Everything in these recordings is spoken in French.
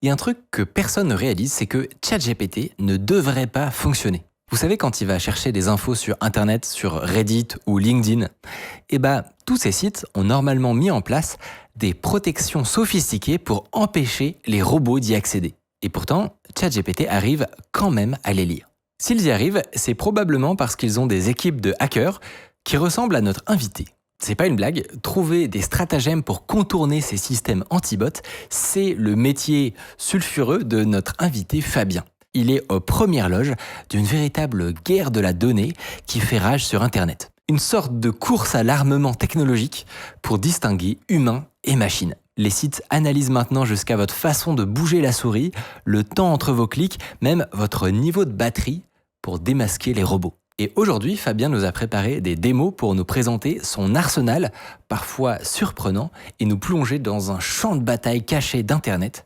Il y a un truc que personne ne réalise, c'est que ChatGPT ne devrait pas fonctionner. Vous savez, quand il va chercher des infos sur Internet, sur Reddit ou LinkedIn, tous ces sites ont normalement mis en place des protections sophistiquées pour empêcher les robots d'y accéder. Et pourtant, ChatGPT arrive quand même à les lire. S'ils y arrivent, c'est probablement parce qu'ils ont des équipes de hackers qui ressemblent à notre invité. C'est pas une blague, trouver des stratagèmes pour contourner ces systèmes anti-bots, c'est le métier sulfureux de notre invité Fabien. Il est aux premières loges d'une véritable guerre de la donnée qui fait rage sur Internet. Une sorte de course à l'armement technologique pour distinguer humains et machines. Les sites analysent maintenant jusqu'à votre façon de bouger la souris, le temps entre vos clics, même votre niveau de batterie pour démasquer les robots. Et aujourd'hui, Fabien nous a préparé des démos pour nous présenter son arsenal, parfois surprenant, et nous plonger dans un champ de bataille caché d'Internet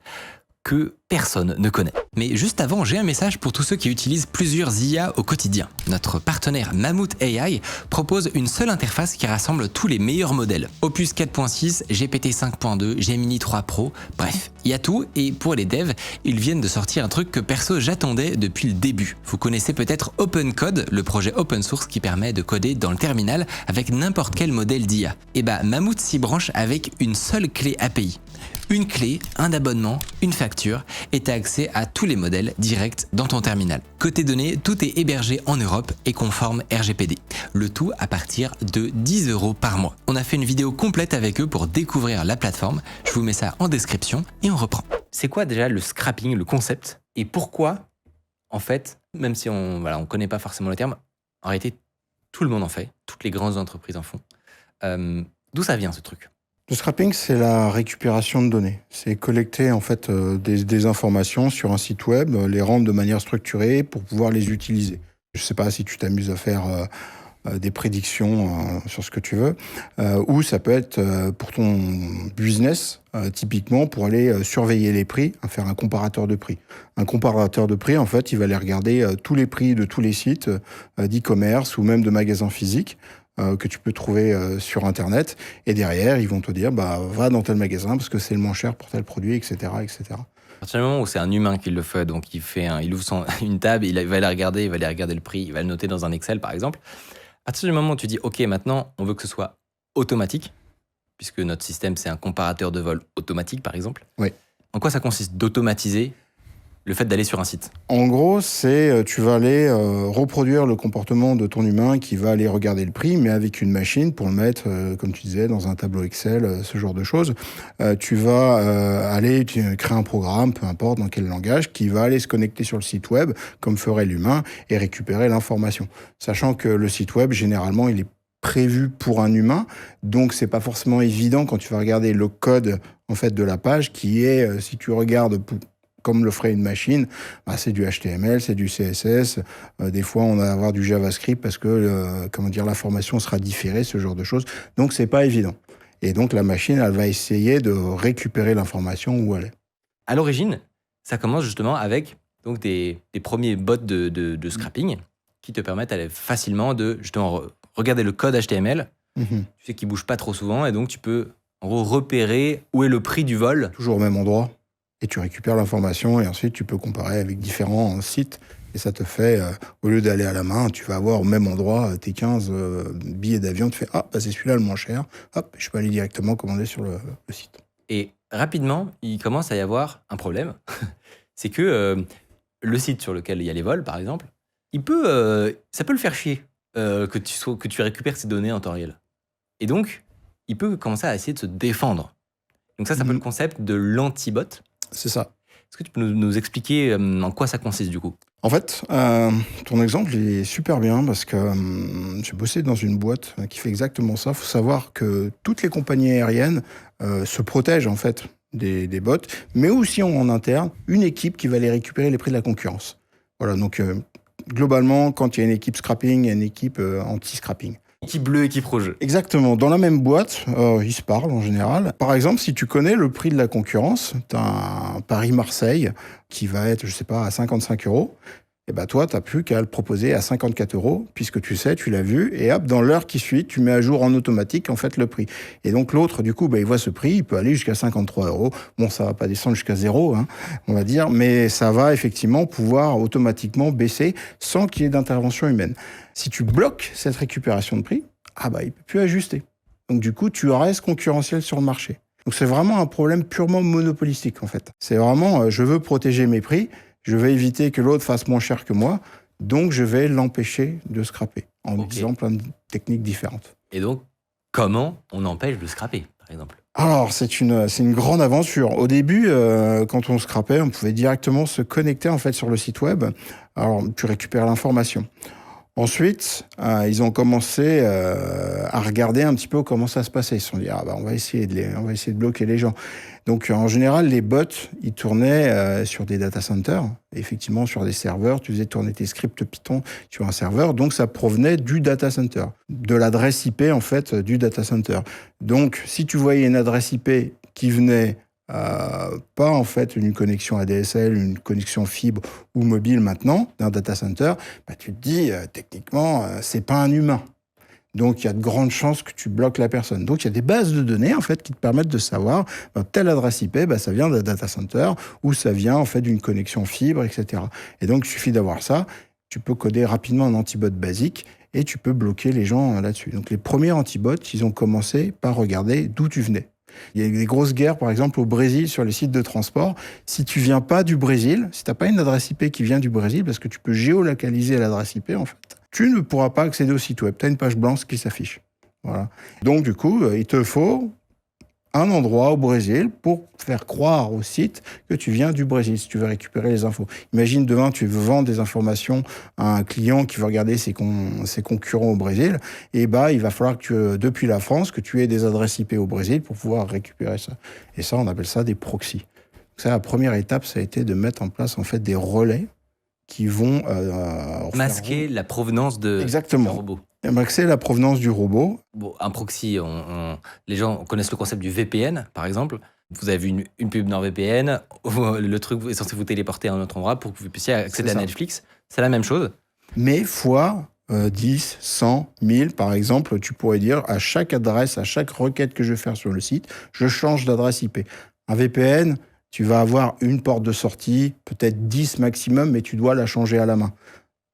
que personne ne connaît. Mais juste avant, j'ai un message pour tous ceux qui utilisent plusieurs IA au quotidien. Notre partenaire Mammouth AI propose une seule interface qui rassemble tous les meilleurs modèles. Opus 4.6, GPT 5.2, Gemini 3 Pro, bref, il y a tout. Et pour les devs, ils viennent de sortir un truc que perso j'attendais depuis le début. Vous connaissez peut-être OpenCode, le projet open source qui permet de coder dans le terminal avec n'importe quel modèle d'IA. Mammouth s'y branche avec une seule clé API. Une clé, un abonnement, une facture et tu as accès à tous les modèles directs dans ton terminal. Côté données, tout est hébergé en Europe et conforme RGPD. Le tout à partir de 10 € par mois. On a fait une vidéo complète avec eux pour découvrir la plateforme. Je vous mets ça en description et on reprend. C'est quoi déjà le scrapping, le concept? Et pourquoi, en fait, même si on connaît pas forcément le terme, en réalité, tout le monde en fait. Toutes les grandes entreprises en font. D'où ça vient ce truc? Le scrapping, c'est la récupération de données. C'est collecter en fait des informations sur un site web, les rendre de manière structurée pour pouvoir les utiliser. Je ne sais pas si tu t'amuses à faire des prédictions sur ce que tu veux, ou ça peut être pour ton business, typiquement pour aller surveiller les prix, faire un comparateur de prix. Un comparateur de prix, en fait, il va aller regarder tous les prix de tous les sites d'e-commerce ou même de magasins physiques, que tu peux trouver sur Internet. Et derrière, ils vont te dire, va dans tel magasin parce que c'est le moins cher pour tel produit, etc., etc. À partir du moment où c'est un humain qui le fait, donc il ouvre une table, il va aller regarder le prix, il va le noter dans un Excel par exemple. À partir du moment où tu dis, ok, maintenant on veut que ce soit automatique, puisque notre système c'est un comparateur de vol automatique par exemple. Oui. En quoi ça consiste d'automatiser le fait d'aller sur un site? En gros, tu vas aller reproduire le comportement de ton humain qui va aller regarder le prix, mais avec une machine pour le mettre, comme tu disais, dans un tableau Excel, ce genre de choses. Tu vas aller créer un programme, peu importe dans quel langage, qui va aller se connecter sur le site web, comme ferait l'humain, et récupérer l'information. Sachant que le site web, généralement, il est prévu pour un humain, donc c'est pas forcément évident quand tu vas regarder le code en fait de la page, qui est, si tu regardes comme le ferait une machine, c'est du HTML, c'est du CSS. Des fois, on va avoir du JavaScript parce que, l'information sera différée, ce genre de choses. Donc, c'est pas évident. Et donc, la machine, elle va essayer de récupérer l'information où elle est. À l'origine, ça commence justement avec donc des premiers bots de scrapping qui te permettent d'aller facilement de justement regarder le code HTML. Tu sais qu'il bouge pas trop souvent et donc tu peux en gros repérer où est le prix du vol. Toujours au même endroit. Et tu récupères l'information et ensuite tu peux comparer avec différents sites. Et ça te fait, au lieu d'aller à la main, tu vas avoir au même endroit tes 15 billets d'avion. Tu fais, c'est celui-là le moins cher. Hop, je peux aller directement commander sur le site. Et rapidement, il commence à y avoir un problème. C'est que le site sur lequel il y a les vols, par exemple, ça peut le faire chier que tu récupères ces données en temps réel. Et donc, il peut commencer à essayer de se défendre. Donc ça s'appelle le concept de l'anti-bot. C'est ça. Est-ce que tu peux nous expliquer en quoi ça consiste du coup? En fait, ton exemple il est super bien parce que j'ai bossé dans une boîte qui fait exactement ça. Il faut savoir que toutes les compagnies aériennes se protègent en fait des bots, mais aussi ont en interne une équipe qui va aller récupérer les prix de la concurrence. Voilà, donc globalement, quand il y a une équipe scrapping, il y a une équipe anti-scrapping. Équipe bleue, équipe rouge. Exactement. Dans la même boîte, ils se parlent en général. Par exemple, si tu connais le prix de la concurrence, tu as un Paris-Marseille qui va être, je sais pas, à 55 €. Et ben toi, tu n'as plus qu'à le proposer à 54 €, puisque tu sais, tu l'as vu, et hop, dans l'heure qui suit, tu mets à jour en automatique, en fait, le prix. Et donc, l'autre, du coup, il voit ce prix, il peut aller jusqu'à 53 €. Bon, ça va pas descendre jusqu'à 0, hein, on va dire, mais ça va effectivement pouvoir automatiquement baisser sans qu'il y ait d'intervention humaine. Si tu bloques cette récupération de prix, il peut plus ajuster. Donc, du coup, tu restes concurrentiel sur le marché. Donc, c'est vraiment un problème purement monopolistique, en fait. C'est vraiment, je veux protéger mes prix, je vais éviter que l'autre fasse moins cher que moi, donc je vais l'empêcher de scraper, en utilisant plein de techniques différentes. Et donc, comment on empêche de scraper, par exemple ? Alors, c'est une grande aventure. Au début, quand on scrapait, on pouvait directement se connecter en fait sur le site web. Alors, tu récupères l'information. Ensuite, ils ont commencé à regarder un petit peu comment ça se passait. Ils se sont dit, on va essayer de bloquer les gens. Donc, en général, les bots, ils tournaient sur des data centers. Effectivement, sur des serveurs, tu faisais tourner tes scripts Python sur un serveur. Donc, ça provenait du data center, de l'adresse IP, en fait, du data center. Donc, si tu voyais une adresse IP qui venait pas en fait une connexion ADSL, une connexion fibre ou mobile maintenant d'un data center, tu te dis techniquement c'est pas un humain. Donc il y a de grandes chances que tu bloques la personne. Donc il y a des bases de données en fait qui te permettent de savoir telle adresse IP, ça vient d'un data center ou ça vient en fait d'une connexion fibre, etc. Et donc il suffit d'avoir ça, tu peux coder rapidement un antibot basique et tu peux bloquer les gens là-dessus. Donc les premiers antibots, ils ont commencé par regarder d'où tu venais. Il y a des grosses guerres, par exemple, au Brésil, sur les sites de transport. Si tu viens pas du Brésil, si tu n'as pas une adresse IP qui vient du Brésil, parce que tu peux géolocaliser l'adresse IP, en fait, tu ne pourras pas accéder au site web. Tu as une page blanche qui s'affiche. Voilà. Donc, du coup, il te faut un endroit au Brésil pour faire croire au site que tu viens du Brésil, si tu veux récupérer les infos. Imagine demain, tu veux vendre des informations à un client qui veut regarder ses concurrents au Brésil, et il va falloir que depuis la France, que tu aies des adresses IP au Brésil pour pouvoir récupérer ça. Et ça, on appelle ça des proxys. Ça, la première étape, ça a été de mettre en place en fait des relais qui vont masquer la provenance du robot. Masquer la provenance du robot. Bon, un proxy, les gens connaissent le concept du VPN, par exemple. Vous avez vu une pub NordVPN, le truc est censé vous téléporter à un autre endroit pour que vous puissiez accéder à Netflix. C'est la même chose. Mais fois 10, 100, 1000, par exemple, tu pourrais dire à chaque adresse, à chaque requête que je vais faire sur le site, je change d'adresse IP. Un VPN, tu vas avoir une porte de sortie, peut-être 10 maximum, mais tu dois la changer à la main.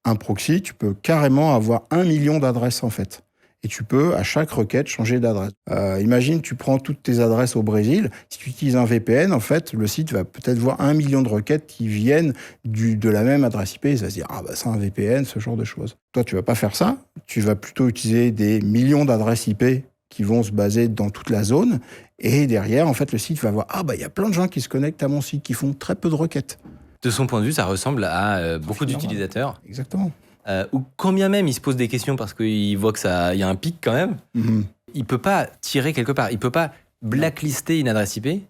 Un proxy, tu peux carrément avoir 1 million d'adresses en fait. Et tu peux, à chaque requête, changer d'adresse. Imagine, tu prends toutes tes adresses au Brésil. Si tu utilises un VPN, en fait, le site va peut-être voir 1 million de requêtes qui viennent de la même adresse IP. Il va se dire, c'est un VPN, ce genre de choses. Toi, tu vas pas faire ça. Tu vas plutôt utiliser des millions d'adresses IP qui vont se baser dans toute la zone. Et derrière, en fait, le site va voir, il y a plein de gens qui se connectent à mon site, qui font très peu de requêtes. De son point de vue, ça ressemble à beaucoup d'utilisateurs. Exactement. Ou quand bien même il se pose des questions parce qu'il voit qu'il y a un pic quand même, il ne peut pas tirer quelque part. Il ne peut pas blacklister une adresse IP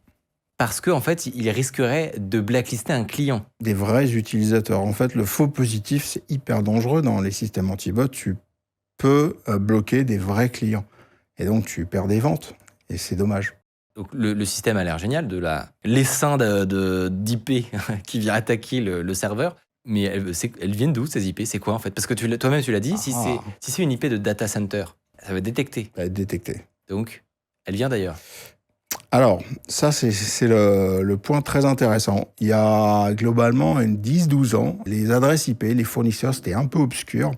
parce qu'en fait, il risquerait de blacklister un client. Des vrais utilisateurs. En fait, le faux positif, c'est hyper dangereux dans les systèmes anti-bots. Tu peux bloquer des vrais clients. Et donc, tu perds des ventes. Et c'est dommage. Donc, le système a l'air génial, l'essaim d'IP qui vient attaquer le serveur. Mais elles viennent d'où, ces IP ? C'est quoi, en fait ? Parce que toi-même, tu l'as dit, si c'est une IP de data center, ça va être détecté. Ça va être détecté. Donc, elle vient d'ailleurs. Alors, ça, c'est le point très intéressant. Il y a globalement 10-12 ans, les adresses IP, les fournisseurs, c'était un peu obscur.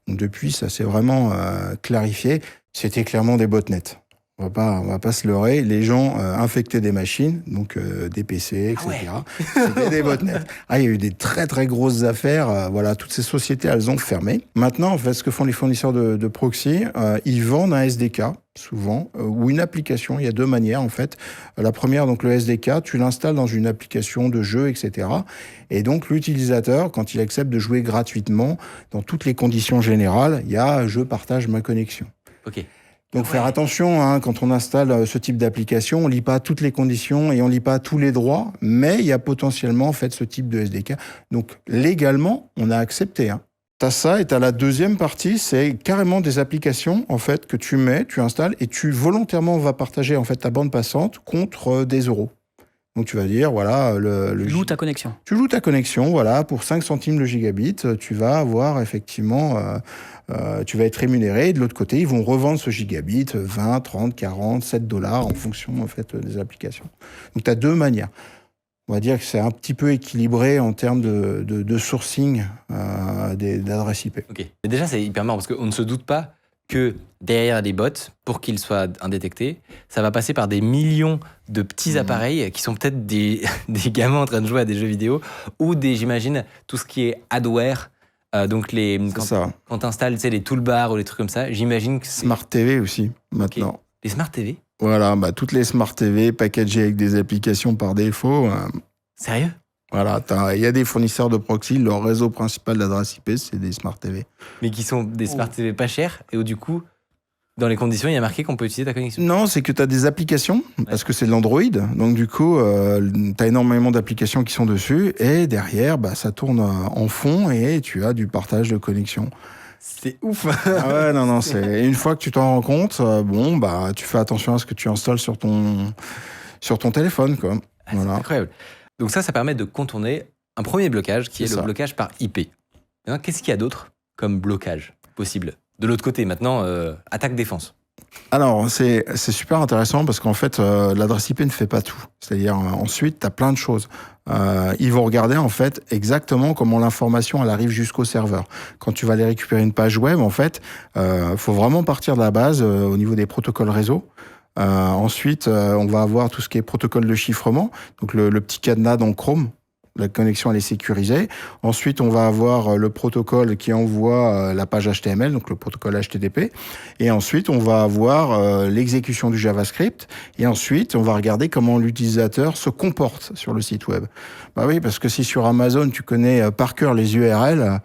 Donc, depuis, ça s'est vraiment clarifié. C'était clairement des botnets. On va pas se leurrer. Les gens infectaient des machines, donc des PC, etc. C'était des botnets. Il y a eu des très très grosses affaires. Toutes ces sociétés, elles ont fermé. Maintenant, en fait, ce que font les fournisseurs de proxy, ils vendent un SDK souvent ou une application. Il y a deux manières en fait. La première, donc le SDK, tu l'installes dans une application de jeu, etc. Et donc l'utilisateur, quand il accepte de jouer gratuitement, dans toutes les conditions générales, il y a je partage ma connexion. Ok. Donc faire attention, quand on installe ce type d'application, on lit pas toutes les conditions et on lit pas tous les droits, mais il y a potentiellement en fait ce type de SDK. Donc légalement, on a accepté. T'as ça et t'as la deuxième partie, c'est carrément des applications en fait que tu installes et tu volontairement vas partager en fait ta bande passante contre des euros. Donc tu vas dire, voilà, Tu loues ta connexion. Tu loues ta connexion, voilà, pour 5 centimes le gigabit, tu vas avoir effectivement, tu vas être rémunéré. Et de l'autre côté, ils vont revendre ce gigabit 20, 30, 40, $7 en fonction en fait des applications. Donc tu as deux manières. On va dire que c'est un petit peu équilibré en termes de sourcing d'adresses IP. Ok. Mais déjà, c'est hyper marrant parce qu'on ne se doute pas que derrière les bots, pour qu'ils soient indétectés, ça va passer par des millions de petits appareils qui sont peut-être des gamins en train de jouer à des jeux vidéo ou j'imagine, tout ce qui est adware. Donc quand tu installes les toolbars ou les trucs comme ça, j'imagine que c'est... Smart TV aussi, maintenant. Okay. Les Smart TV? Voilà, toutes les Smart TV packagées avec des applications par défaut. Sérieux? Voilà, il y a des fournisseurs de proxy, leur réseau principal d'adresse IP, c'est des Smart TV. Mais qui sont des Smart TV pas chers et où du coup, dans les conditions, il y a marqué qu'on peut utiliser ta connexion. Non, c'est que tu as des applications, parce que c'est de l'Android, donc du coup, tu as énormément d'applications qui sont dessus, et derrière, ça tourne en fond, et tu as du partage de connexion. C'est ouf. Ah ouais, non, c'est... Une fois que tu t'en rends compte, tu fais attention à ce que tu installes sur ton téléphone, quoi. Voilà. C'est incroyable. Donc ça permet de contourner un premier blocage qui est le blocage par IP. Maintenant, qu'est-ce qu'il y a d'autre comme blocage possible? De l'autre côté, maintenant, attaque-défense. Alors, c'est super intéressant parce qu'en fait, l'adresse IP ne fait pas tout. C'est-à-dire, ensuite, tu as plein de choses. Ils vont regarder, en fait, exactement comment l'information, elle arrive jusqu'au serveur. Quand tu vas aller récupérer une page web, en fait, faut vraiment partir de la base au niveau des protocoles réseau. Ensuite, on va avoir tout ce qui est protocole de chiffrement, donc le petit cadenas dans Chrome. La connexion, elle est sécurisée. Ensuite, on va avoir le protocole qui envoie la page HTML, donc le protocole HTTP. Et ensuite, on va avoir l'exécution du JavaScript. Et ensuite, on va regarder comment l'utilisateur se comporte sur le site web. Bah oui, parce que si sur Amazon, tu connais par cœur les URL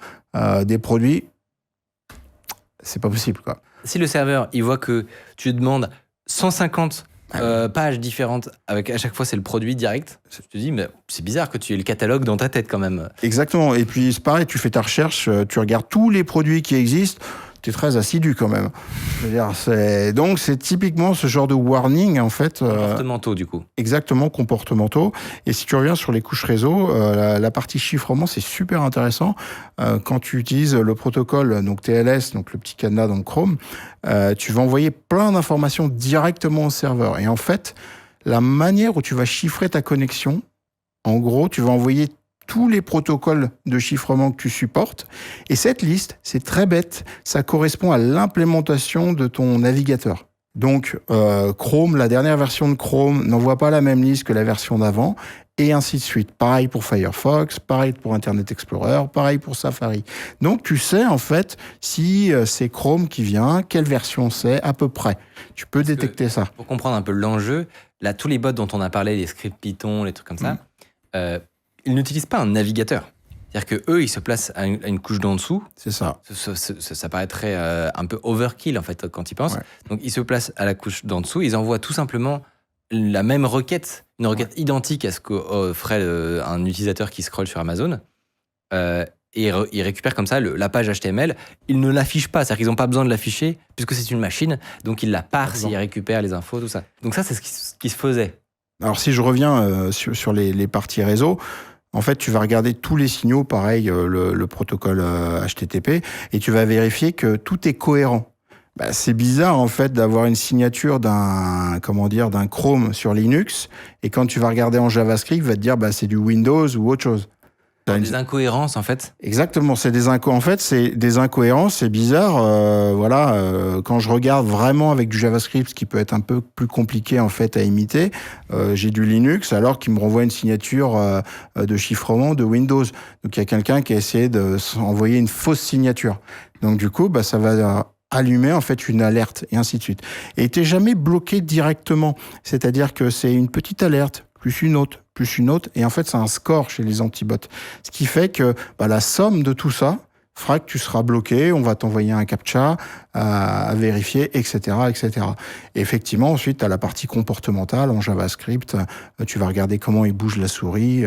des produits, c'est pas possible, quoi. Si le serveur, il voit que tu demandes 150 pages différentes, avec à chaque fois c'est le produit direct, je te dis, mais c'est bizarre que tu aies le catalogue dans ta tête quand même. Exactement. Et puis c'est pareil, tu fais ta recherche, tu regardes tous les produits qui existent, tu es très assidu quand même. Je veux dire, donc c'est typiquement ce genre de warning en fait. Comportementaux du coup. Exactement, comportementaux. Et si tu reviens sur les couches réseau, la partie chiffrement, c'est super intéressant. Quand tu utilises le protocole, donc TLS, donc le petit cadenas dans Chrome, tu vas envoyer plein d'informations directement au serveur. Et en fait, la manière où tu vas chiffrer ta connexion, en gros, tu vas envoyer tous les protocoles de chiffrement que tu supportes. Et cette liste, c'est très bête, ça correspond à l'implémentation de ton navigateur. Donc, Chrome, la dernière version de Chrome n'envoie pas la même liste que la version d'avant, et ainsi de suite. Pareil pour Firefox, pareil pour Internet Explorer, pareil pour Safari. Donc, tu sais, en fait, si c'est Chrome qui vient, quelle version c'est, à peu près. Tu peux détecter ça. Pour comprendre un peu l'enjeu, là, tous les bots dont on a parlé, les scripts Python, les trucs comme ça, ils n'utilisent pas un navigateur. C'est-à-dire qu'eux, ils se placent à une couche d'en dessous. C'est ça. Ça paraîtrait un peu overkill, en fait, quand ils pensent. Ouais. Donc, ils se placent à la couche d'en dessous. Ils envoient tout simplement la même requête, une requête identique à ce que ferait un utilisateur qui scrolle sur Amazon. Et ils récupèrent comme ça la page HTML. Ils ne l'affichent pas. C'est-à-dire qu'ils n'ont pas besoin de l'afficher puisque c'est une machine. Donc, ils la parsent, ils récupèrent les infos, tout ça. Donc, ça, c'est ce qui se faisait. Alors, si je reviens sur les parties réseau, en fait, tu vas regarder tous les signaux, pareil, le protocole HTTP, et tu vas vérifier que tout est cohérent. C'est bizarre, en fait, d'avoir une signature d'un Chrome sur Linux, et quand tu vas regarder en JavaScript, il va te dire, c'est du Windows ou autre chose. Des incohérences, en fait. Exactement, c'est des incohérences, c'est bizarre. Quand je regarde vraiment avec du JavaScript, ce qui peut être un peu plus compliqué en fait à imiter, j'ai du Linux alors qu'il me renvoie une signature de chiffrement de Windows. Donc il y a quelqu'un qui a essayé d'envoyer une fausse signature. Donc du coup, ça va allumer en fait une alerte et ainsi de suite. Et t'es jamais bloqué directement, c'est-à-dire que c'est une petite alerte plus une autre, et en fait, c'est un score chez les antibots. Ce qui fait que la somme de tout ça fera que tu seras bloqué, on va t'envoyer un captcha à vérifier, etc., etc. Et effectivement, ensuite, tu as la partie comportementale en JavaScript, tu vas regarder comment il bouge la souris.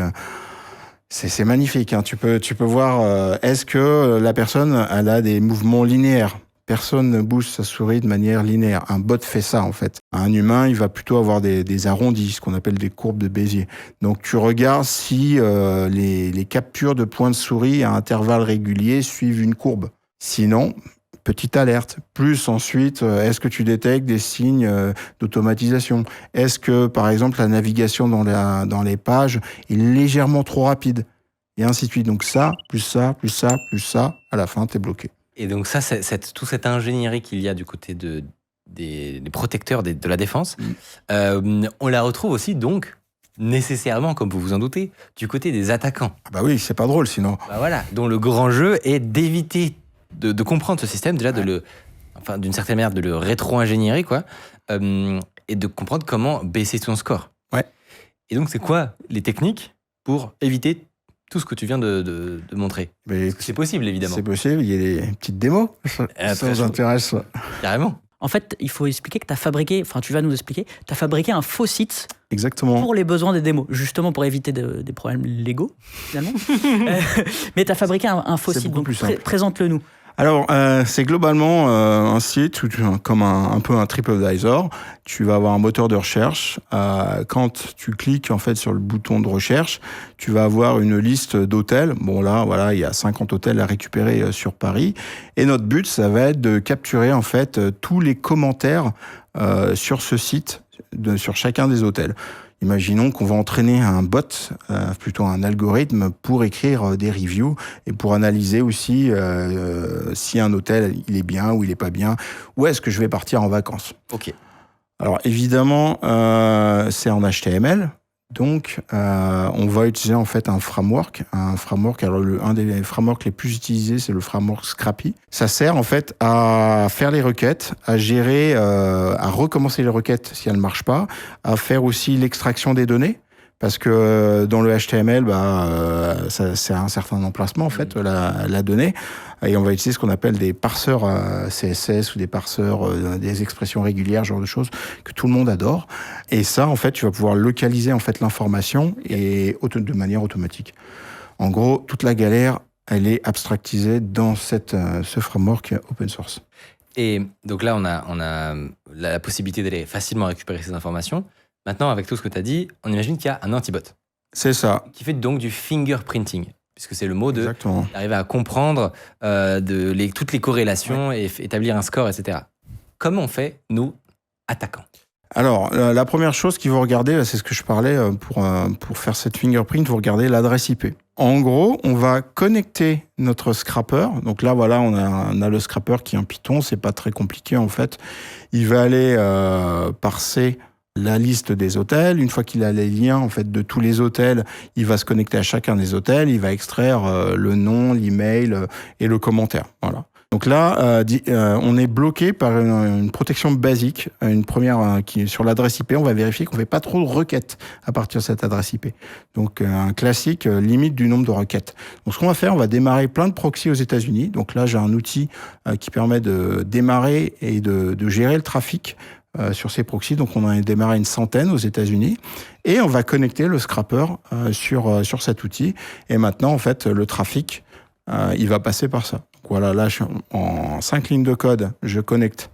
C'est magnifique, hein. Tu peux voir, est-ce que la personne elle a des mouvements linéaires ? Personne ne bouge sa souris de manière linéaire. Un bot fait ça, en fait. Un humain, il va plutôt avoir des arrondis, ce qu'on appelle des courbes de Bézier. Donc, tu regardes si les captures de points de souris à intervalles réguliers suivent une courbe. Sinon, petite alerte. Plus ensuite, est-ce que tu détectes des signes d'automatisation? Est-ce que, par exemple, la navigation dans les pages est légèrement trop rapide? Et ainsi de suite. Donc ça, plus ça, plus ça, plus ça, à la fin, t'es bloqué. Et donc ça, toute cette ingénierie qu'il y a du côté des protecteurs de la défense, on la retrouve aussi donc nécessairement, comme vous vous en doutez, du côté des attaquants. Ah bah oui, c'est pas drôle sinon. Bah voilà, dont le grand jeu est d'éviter de comprendre ce système, déjà d'une certaine manière de le rétro-ingénierer, quoi, et de comprendre comment baisser son score. Ouais. Et donc c'est quoi les techniques pour éviter tout ce que tu viens de montrer? C'est possible, évidemment. C'est possible, il y a des petites démos. Ça vous intéresse? Carrément. En fait, il faut expliquer que tu vas nous expliquer, tu as fabriqué un faux site. Exactement. Pour les besoins des démos, justement pour éviter des problèmes légaux, finalement. Mais tu as fabriqué un faux site, donc présente-le nous. Alors, c'est globalement un site comme un peu un TripAdvisor. Tu vas avoir un moteur de recherche. Quand tu cliques en fait sur le bouton de recherche, tu vas avoir une liste d'hôtels. Bon là, voilà, il y a 50 hôtels à récupérer sur Paris. Et notre but, ça va être de capturer en fait tous les commentaires sur ce site, sur chacun des hôtels. Imaginons qu'on va entraîner un bot, plutôt un algorithme, pour écrire des reviews et pour analyser aussi si un hôtel il est bien ou il est pas bien, où est-ce que je vais partir en vacances. Ok. Alors évidemment, c'est en HTML. Donc, on va utiliser en fait un framework. Alors, un des frameworks les plus utilisés, c'est le framework Scrappy. Ça sert en fait à faire les requêtes, à gérer, à recommencer les requêtes si elles ne marchent pas, à faire aussi l'extraction des données. Parce que dans le HTML, c'est un certain emplacement en fait la donnée, et on va utiliser ce qu'on appelle des parseurs CSS ou des parseurs des expressions régulières, genre de choses que tout le monde adore. Et ça, en fait, tu vas pouvoir localiser en fait l'information et de manière automatique. En gros, toute la galère, elle est abstractisée dans ce framework open source. Et donc là, on a la possibilité d'aller facilement récupérer ces informations. Maintenant, avec tout ce que tu as dit, on imagine qu'il y a un antibot. C'est ça. Qui fait donc du fingerprinting, puisque c'est le mot d'arriver à comprendre toutes les corrélations et établir un score, etc. Comment on fait, nous, attaquants? Alors, la première chose qu'il faut regarder, c'est ce que je parlais, pour faire cette fingerprint, vous regardez l'adresse IP. En gros, on va connecter notre scrapper. Donc là, voilà, on a le scrapper qui est un Python, c'est pas très compliqué en fait. Il va aller parser la liste des hôtels. Une fois qu'il a les liens en fait de tous les hôtels, il va se connecter à chacun des hôtels, il va extraire le nom, l'email et le commentaire. Voilà. Donc là, on est bloqué par une protection basique, une première qui est sur l'adresse IP. On va vérifier qu'on ne fait pas trop de requêtes à partir de cette adresse IP. Donc un classique, limite du nombre de requêtes. Donc ce qu'on va faire, on va démarrer plein de proxys aux États-Unis. Donc là, j'ai un outil qui permet de démarrer et de gérer le trafic sur ces proxys. Donc on en a démarré une centaine aux États-Unis et on va connecter le scrapper sur cet outil. Et maintenant, en fait, le trafic, il va passer par ça. Donc voilà, là, je suis en 5 lignes de code, je connecte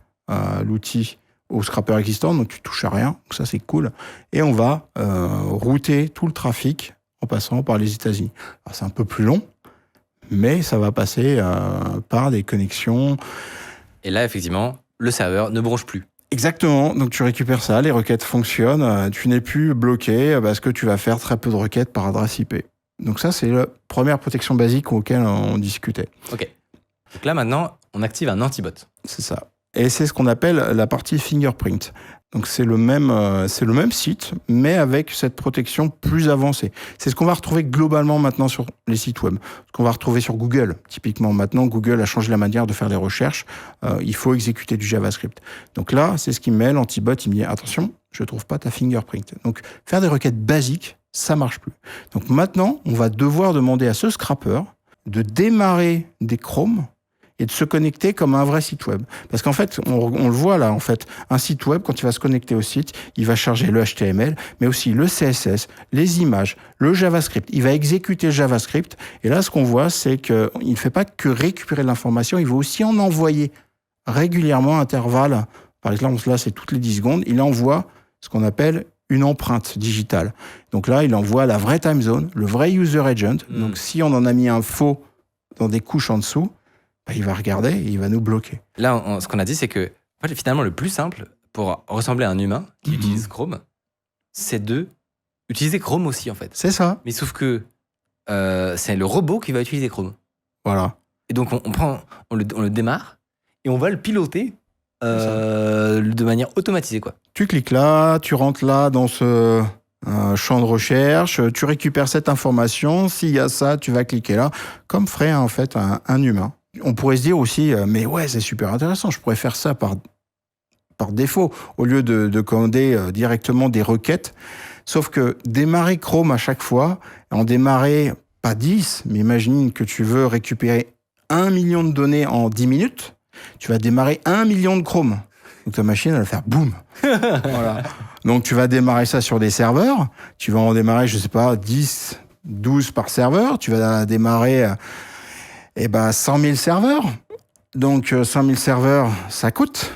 l'outil au scrapper existant, donc tu touches à rien. Donc ça, c'est cool. Et on va router tout le trafic en passant par les États-Unis. Alors, c'est un peu plus long, mais ça va passer par des connexions. Et là, effectivement, le serveur ne bronche plus. Exactement, donc tu récupères ça, les requêtes fonctionnent, tu n'es plus bloqué parce que tu vas faire très peu de requêtes par adresse IP. Donc ça, c'est la première protection basique auquel on discutait. Ok. Donc là, maintenant, on active un antibot. C'est ça. Et c'est ce qu'on appelle la partie fingerprint. Donc c'est le même site, mais avec cette protection plus avancée. C'est ce qu'on va retrouver globalement maintenant sur les sites web. Ce qu'on va retrouver sur Google. Typiquement, maintenant, Google a changé la manière de faire les recherches. Il faut exécuter du JavaScript. Donc là, c'est ce qui me met l'antibot. Il me dit, attention, je ne trouve pas ta fingerprint. Donc faire des requêtes basiques, ça marche plus. Donc maintenant, on va devoir demander à ce scrapper de démarrer des Chrome et de se connecter comme un vrai site web. Parce qu'en fait, on le voit là, en fait, un site web, quand il va se connecter au site, il va charger le HTML, mais aussi le CSS, les images, le JavaScript. Il va exécuter le JavaScript. Et là, ce qu'on voit, c'est qu'il ne fait pas que récupérer l'information, il va aussi en envoyer régulièrement, intervalle, par exemple, là, c'est toutes les 10 secondes, il envoie ce qu'on appelle une empreinte digitale. Donc là, il envoie la vraie time zone, le vrai user agent. Donc si on en a mis un faux dans des couches en dessous, il va regarder et il va nous bloquer. Là, ce qu'on a dit, c'est que finalement, le plus simple pour ressembler à un humain qui utilise Chrome, c'est de utiliser Chrome aussi, en fait. C'est ça. Mais sauf que c'est le robot qui va utiliser Chrome. Voilà. Et donc, on le démarre et on va le piloter de manière automatisée, quoi. Tu cliques là, tu rentres là dans ce champ de recherche, tu récupères cette information, s'il y a ça, tu vas cliquer là, comme ferait en fait un humain. On pourrait se dire aussi, mais ouais, c'est super intéressant, je pourrais faire ça par défaut, au lieu de commander directement des requêtes. Sauf que démarrer Chrome à chaque fois, en démarrer pas 10, mais imagine que tu veux récupérer 1 million de données en 10 minutes, tu vas démarrer 1 million de Chrome. Donc ta machine, elle va faire boum. Voilà. Donc tu vas démarrer ça sur des serveurs, tu vas en démarrer, je sais pas, 10, 12 par serveur, tu vas démarrer 100 000 serveurs. Donc 100 000 serveurs, ça coûte,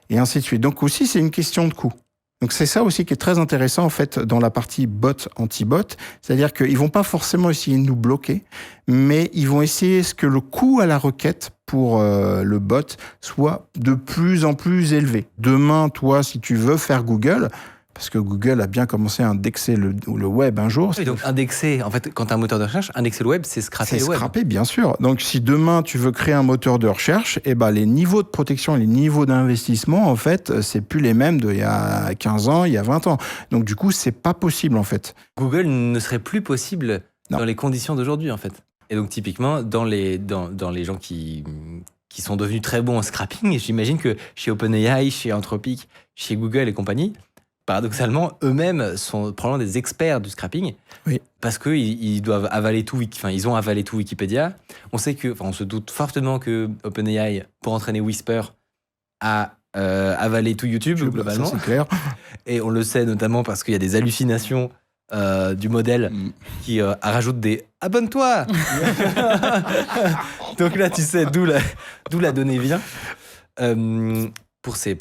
et ainsi de suite. Donc aussi, c'est une question de coût. Donc c'est ça aussi qui est très intéressant en fait dans la partie bot anti-bot, c'est-à-dire qu'ils vont pas forcément essayer de nous bloquer, mais ils vont essayer ce que le coût à la requête pour le bot soit de plus en plus élevé. Demain, toi, si tu veux faire Google, parce que Google a bien commencé à indexer le web un jour. Oui, donc indexer, en fait, quand tu as un moteur de recherche, indexer le web, c'est scraper le web. C'est scraper, bien sûr. Donc si demain tu veux créer un moteur de recherche, les niveaux de protection, les niveaux d'investissement, en fait, c'est plus les mêmes d'il y a 15 ans, il y a 20 ans. Donc du coup, c'est pas possible, en fait. Google ne serait plus possible dans les conditions d'aujourd'hui, en fait. Et donc typiquement, dans les gens qui sont devenus très bons en scrapping, j'imagine que chez OpenAI, chez Anthropic, chez Google et compagnie, paradoxalement, eux-mêmes sont probablement des experts du scrapping, oui. Parce qu'ils doivent avaler tout, ils ont avalé tout Wikipédia. On sait on se doute fortement que OpenAI, pour entraîner Whisper, a avalé tout YouTube globalement. Ça, c'est clair. Et on le sait notamment parce qu'il y a des hallucinations du modèle qui rajoute des « abonne-toi !» Donc là, tu sais d'où la donnée vient. Pour ces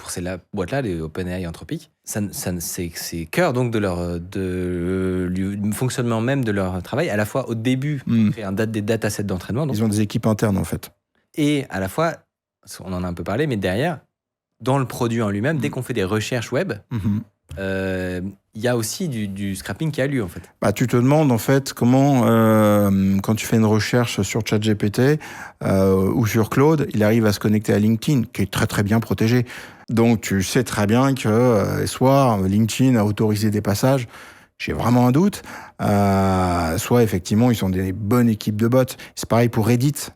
boîtes-là, les OpenAI Anthropic, c'est cœur donc du fonctionnement même de leur travail, à la fois au début, créer des datasets d'entraînement. Donc, ils ont des équipes internes en fait. Et à la fois, on en a un peu parlé, mais derrière, dans le produit en lui-même, dès qu'on fait des recherches web, il y a aussi du scrapping qui a lieu en fait. Tu te demandes en fait comment, quand tu fais une recherche sur ChatGPT ou sur Claude, il arrive à se connecter à LinkedIn, qui est très très bien protégé. Donc tu sais très bien que soit LinkedIn a autorisé des passages, j'ai vraiment un doute, soit effectivement ils sont des bonnes équipes de bots. C'est pareil pour Reddit.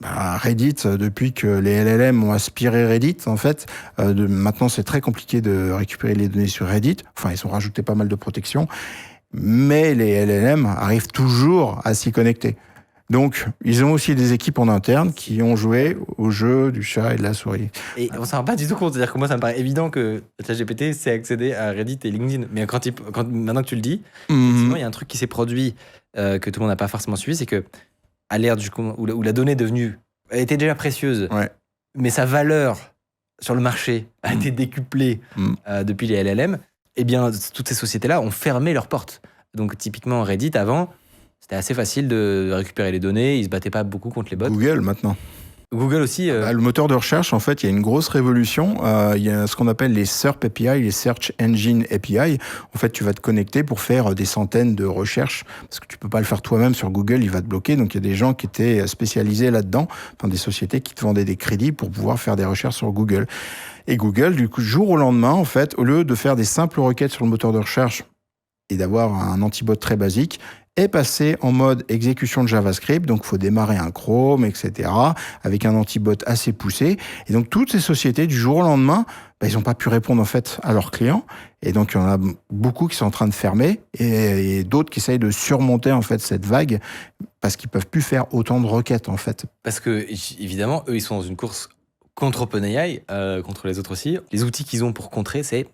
Reddit, depuis que les LLM ont aspiré Reddit, en fait, maintenant c'est très compliqué de récupérer les données sur Reddit. Enfin, ils ont rajouté pas mal de protections, mais les LLM arrivent toujours à s'y connecter. Donc, ils ont aussi des équipes en interne qui ont joué au jeu du chat et de la souris. Et on s'en rend pas du tout compte. C'est-à-dire que moi, ça me paraît évident que ChatGPT sait accéder à Reddit et LinkedIn. Mais maintenant que tu le dis, effectivement, il y a un truc qui s'est produit que tout le monde n'a pas forcément suivi, c'est que à l'ère où la donnée est devenue, elle était déjà précieuse, mais sa valeur sur le marché a été décuplée depuis les LLM, eh bien, toutes ces sociétés-là ont fermé leurs portes. Donc, typiquement, Reddit, avant, c'était assez facile de récupérer les données, ils ne se battaient pas beaucoup contre les bots. Google, maintenant. Google aussi. Le moteur de recherche, en fait, il y a une grosse révolution. Il y a ce qu'on appelle les SERP API, les Search Engine API. En fait, tu vas te connecter pour faire des centaines de recherches, parce que tu peux pas le faire toi-même sur Google, il va te bloquer. Donc, il y a des gens qui étaient spécialisés là-dedans, enfin, des sociétés qui te vendaient des crédits pour pouvoir faire des recherches sur Google. Et Google, du coup, jour au lendemain, en fait, au lieu de faire des simples requêtes sur le moteur de recherche et d'avoir un antibot très basique, est passé en mode exécution de JavaScript, donc il faut démarrer un Chrome, etc., avec un antibot assez poussé. Et donc toutes ces sociétés, du jour au lendemain, ils n'ont pas pu répondre en fait à leurs clients. Et donc il y en a beaucoup qui sont en train de fermer et d'autres qui essayent de surmonter en fait cette vague parce qu'ils peuvent plus faire autant de requêtes en fait. Parce que évidemment, eux, ils sont dans une course contre OpenAI, contre les autres aussi. Les outils qu'ils ont pour contrer, c'est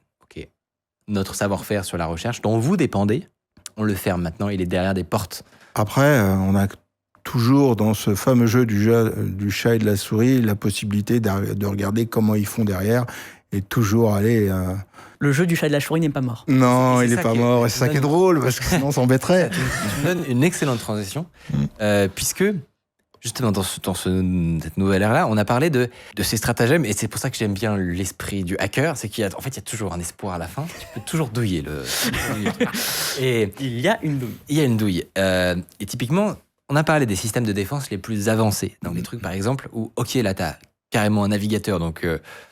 notre savoir-faire sur la recherche dont vous dépendez. On le ferme maintenant, il est derrière des portes. Après, on a toujours dans ce fameux jeu du chat et de la souris, la possibilité de regarder comment ils font derrière et toujours aller... Le jeu du chat et de la souris n'est pas mort. Non, il n'est pas mort. Et c'est ça qui est drôle, parce que sinon on s'embêterait. Tu me donnes une excellente transition, puisque justement dans cette nouvelle ère-là, on a parlé de ces stratagèmes, et c'est pour ça que j'aime bien l'esprit du hacker, c'est qu'il y a toujours un espoir à la fin. Tu peux toujours douiller et il y a une douille. Il y a une douille. Et typiquement, on a parlé des systèmes de défense les plus avancés. Donc les trucs, par exemple, où, ok, là, tu as carrément un navigateur, donc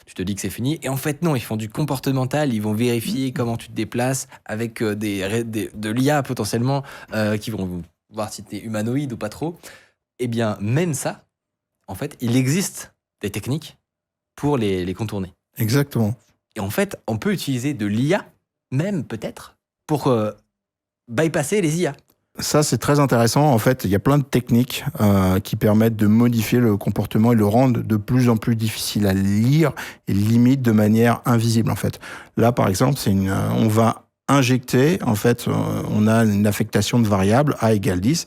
tu te dis que c'est fini. Et en fait, non, ils font du comportemental, ils vont vérifier comment tu te déplaces avec de l'IA potentiellement, qui vont voir si tu es humanoïde ou pas trop. Eh bien, même ça, en fait, il existe des techniques pour les contourner. Exactement. Et en fait, on peut utiliser de l'IA, même peut-être, pour bypasser les IA. Ça, c'est très intéressant. En fait, il y a plein de techniques qui permettent de modifier le comportement et le rendre de plus en plus difficile à lire et limite de manière invisible, en fait. Là, par exemple, on va injecter, en fait, on a une affectation de variables A égale 10.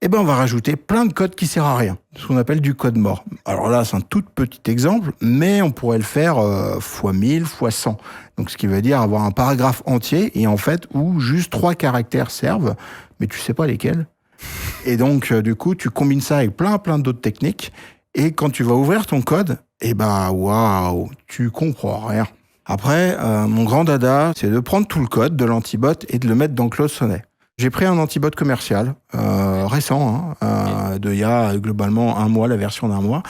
Eh ben, on va rajouter plein de code qui sert à rien, ce qu'on appelle du code mort. Alors là, c'est un tout petit exemple, mais on pourrait le faire fois 1000, fois 100. Donc, ce qui veut dire avoir un paragraphe entier et en fait, où juste 3 caractères servent, mais tu sais pas lesquels. Et donc, du coup, tu combines ça avec plein d'autres techniques. Et quand tu vas ouvrir ton code, eh ben, waouh, tu comprends rien. Après, mon grand dada, c'est de prendre tout le code de l'antibot et de le mettre dans Claude Sonnet. J'ai pris un antibot commercial récent, il y a globalement 1 mois, la version d'1 mois.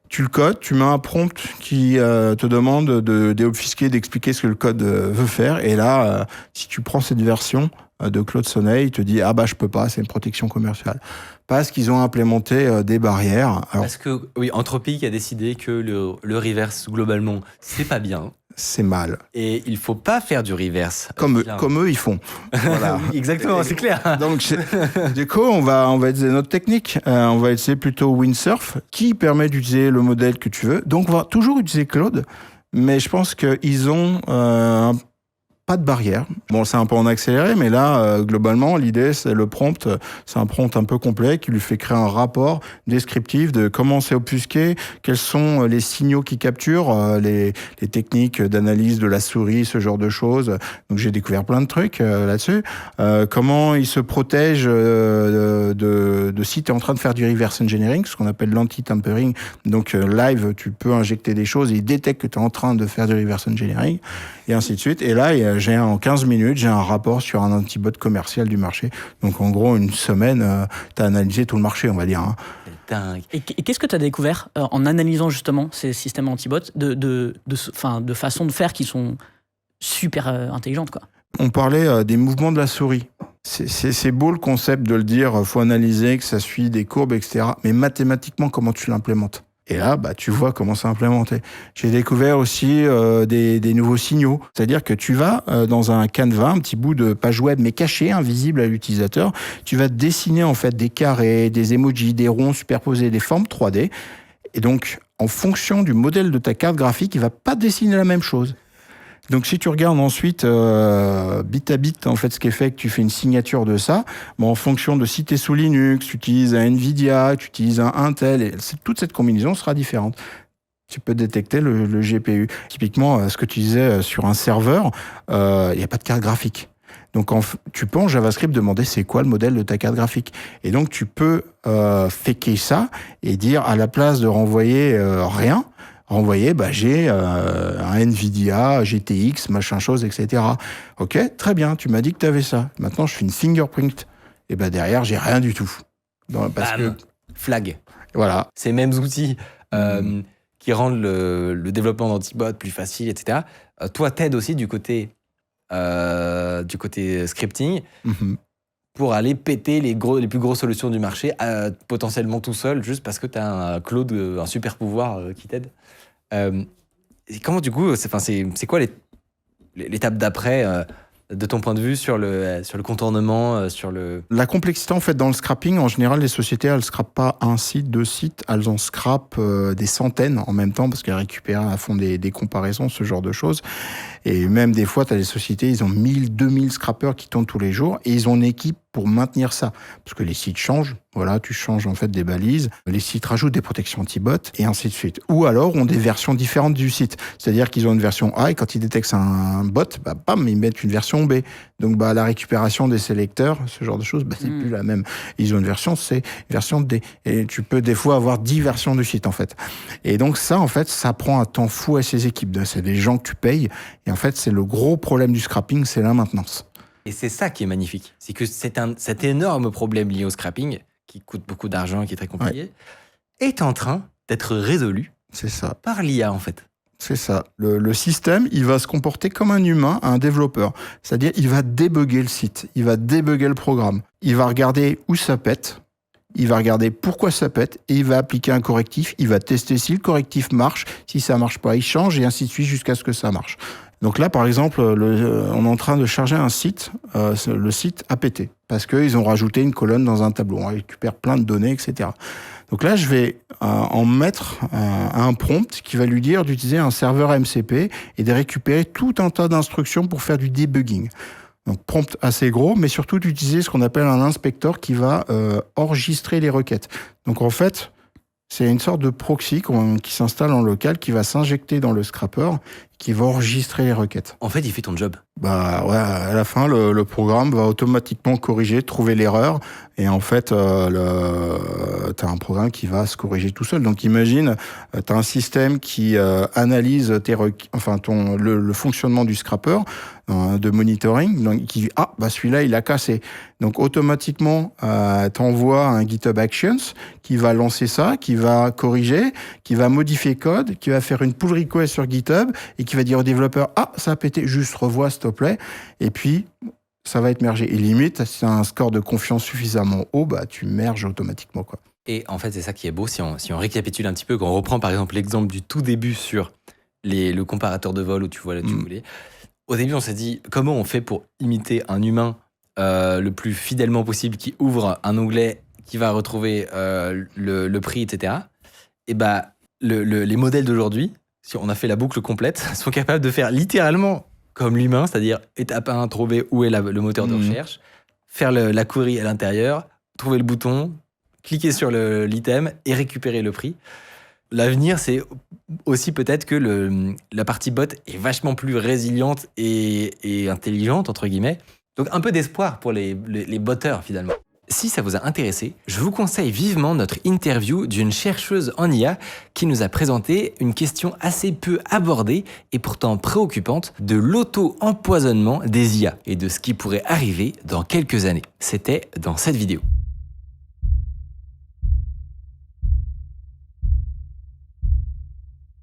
Tu le codes, tu mets un prompt qui te demande de déobfusquer, d'expliquer ce que le code veut faire. Et là, si tu prends cette version de Claude Sonnet, il te dit « Ah bah je peux pas, c'est une protection commerciale ». Parce qu'ils ont implémenté des barrières. Alors, parce que, oui, Anthropic a décidé que le reverse, globalement, c'est pas bien. C'est mal. Et il faut pas faire du reverse. Comme eux, ils font. Voilà. Oui, exactement, c'est clair. Donc, du coup, on va utiliser notre technique. On va utiliser plutôt Windsurf, qui permet d'utiliser le modèle que tu veux. Donc, on va toujours utiliser Claude, mais je pense qu'ils ont pas de barrière. Bon, c'est un peu en accéléré, mais là, globalement, l'idée, c'est le prompt. C'est un prompt un peu complet qui lui fait créer un rapport descriptif de comment c'est obfusqué, quels sont les signaux qui capturent, les techniques d'analyse de la souris, ce genre de choses. Donc, j'ai découvert plein de trucs là-dessus. Comment il se protège de si tu es en train de faire du reverse engineering, ce qu'on appelle l'anti-tampering. Donc, live, tu peux injecter des choses et il détecte que tu es en train de faire du reverse engineering, et ainsi de suite. Et là, en 15 minutes, j'ai un rapport sur un antibot commercial du marché. Donc, en gros, une semaine, tu as analysé tout le marché, on va dire. Hein. Dingue. Et qu'est-ce que tu as découvert en analysant justement ces systèmes antibots de façons de faire qui sont super intelligentes, quoi? On parlait des mouvements de la souris. C'est beau le concept de le dire, faut analyser, que ça suit des courbes, etc. Mais mathématiquement, comment tu l'implémentes ? Et là, bah, tu vois comment c'est implémenté. J'ai découvert aussi des nouveaux signaux. C'est-à-dire que tu vas dans un canevas, un petit bout de page web, mais caché, invisible à l'utilisateur. Tu vas dessiner en fait des carrés, des emojis, des ronds superposés, des formes 3D. Et donc, en fonction du modèle de ta carte graphique, il va pas dessiner la même chose. Donc, si tu regardes ensuite bit à bit, en fait, ce qui est fait, que tu fais une signature de ça, bon, en fonction de si tu es sous Linux, tu utilises un NVIDIA, tu utilises un Intel, et toute cette combinaison sera différente. Tu peux détecter le GPU. Typiquement, ce que tu disais sur un serveur, il n'y a pas de carte graphique. Donc, tu peux en JavaScript demander c'est quoi le modèle de ta carte graphique. Et donc, tu peux faker ça et dire à la place de renvoyer rien, renvoyer, bah, j'ai un NVIDIA, GTX, machin chose, etc. Ok, très bien, tu m'as dit que tu avais ça. Maintenant, je fais une fingerprint. Et bah, derrière, j'ai rien du tout. Parce que flag. Voilà. Ces mêmes outils qui rendent le développement d'antibots plus facile, etc. Toi, t'aides aussi du côté scripting pour aller péter les plus grosses solutions du marché, potentiellement tout seul, juste parce que tu as un Claude, un super pouvoir qui t'aide. Et comment, du coup, c'est quoi l'étape d'après de ton point de vue sur le contournement, La complexité, en fait, dans le scrapping, en général, les sociétés, elles ne scrapent pas un site, 2 sites, elles en scrapent des centaines en même temps parce qu'elles récupèrent, elles font des comparaisons, ce genre de choses. Et même des fois, tu as des sociétés, ils ont 1000, 2000 scrappers qui tournent tous les jours et ils ont une équipe pour maintenir ça. Parce que les sites changent, voilà, tu changes en fait des balises, les sites rajoutent des protections anti-bots et ainsi de suite. Ou alors ont des versions différentes du site. C'est-à-dire qu'ils ont une version A et quand ils détectent un bot, bam, ils mettent une version B. Donc la récupération des sélecteurs, ce genre de choses, c'est plus la même. Ils ont une version C, une version D. Et tu peux des fois avoir 10 versions du site en fait. Et donc ça, en fait, ça prend un temps fou à ces équipes. C'est des gens que tu payes. Et en fait, c'est le gros problème du scrapping, c'est la maintenance. Et c'est ça qui est magnifique. C'est que cet énorme problème lié au scrapping, qui coûte beaucoup d'argent, qui est très compliqué, est en train d'être résolu par l'IA, en fait. C'est ça. Le système, il va se comporter comme un humain, un développeur. C'est-à-dire, il va débugger le site, il va débugger le programme. Il va regarder où ça pète, il va regarder pourquoi ça pète, et il va appliquer un correctif. Il va tester si le correctif marche, si ça marche pas, il change, et ainsi de suite jusqu'à ce que ça marche. Donc là, par exemple, on est en train de charger un site, le site a pété, parce qu'ils ont rajouté une colonne dans un tableau. On récupère plein de données, etc. Donc là, je vais en mettre un prompt qui va lui dire d'utiliser un serveur MCP et de récupérer tout un tas d'instructions pour faire du debugging. Donc prompt assez gros, mais surtout d'utiliser ce qu'on appelle un inspecteur qui va enregistrer les requêtes. Donc en fait, c'est une sorte de proxy qui s'installe en local, qui va s'injecter dans le scrapper, qui va enregistrer les requêtes. En fait, il fait ton job. À la fin, le programme va automatiquement corriger, trouver l'erreur, et en fait, t'as un programme qui va se corriger tout seul. Donc imagine, t'as un système qui analyse le fonctionnement du scrapper, de monitoring, donc qui dit celui-là il a cassé. Donc automatiquement, t'envoies un GitHub Actions qui va lancer ça, qui va corriger, qui va modifier code, qui va faire une pull request sur GitHub et qui va dire au développeur ça a pété, juste revois s'il te plaît, et puis ça va être mergé. Et limite, si tu as un score de confiance suffisamment haut, tu merges automatiquement, quoi. Et en fait, c'est ça qui est beau, si on récapitule un petit peu, quand on reprend par exemple l'exemple du tout début sur le comparateur de vol où tu vois là, tu voulais. Au début, on s'est dit, comment on fait pour imiter un humain le plus fidèlement possible, qui ouvre un onglet, qui va retrouver le prix, etc. Et les modèles d'aujourd'hui, si on a fait la boucle complète, sont capables de faire littéralement comme l'humain, c'est-à-dire étape 1, trouver où est le moteur de recherche, faire la query à l'intérieur, trouver le bouton, cliquer sur l'item et récupérer le prix. L'avenir, c'est aussi peut-être que la partie bot est vachement plus résiliente et intelligente, entre guillemets. Donc un peu d'espoir pour les botteurs, finalement. Si ça vous a intéressé, je vous conseille vivement notre interview d'une chercheuse en IA qui nous a présenté une question assez peu abordée et pourtant préoccupante de l'auto-empoisonnement des IA et de ce qui pourrait arriver dans quelques années. C'était dans cette vidéo.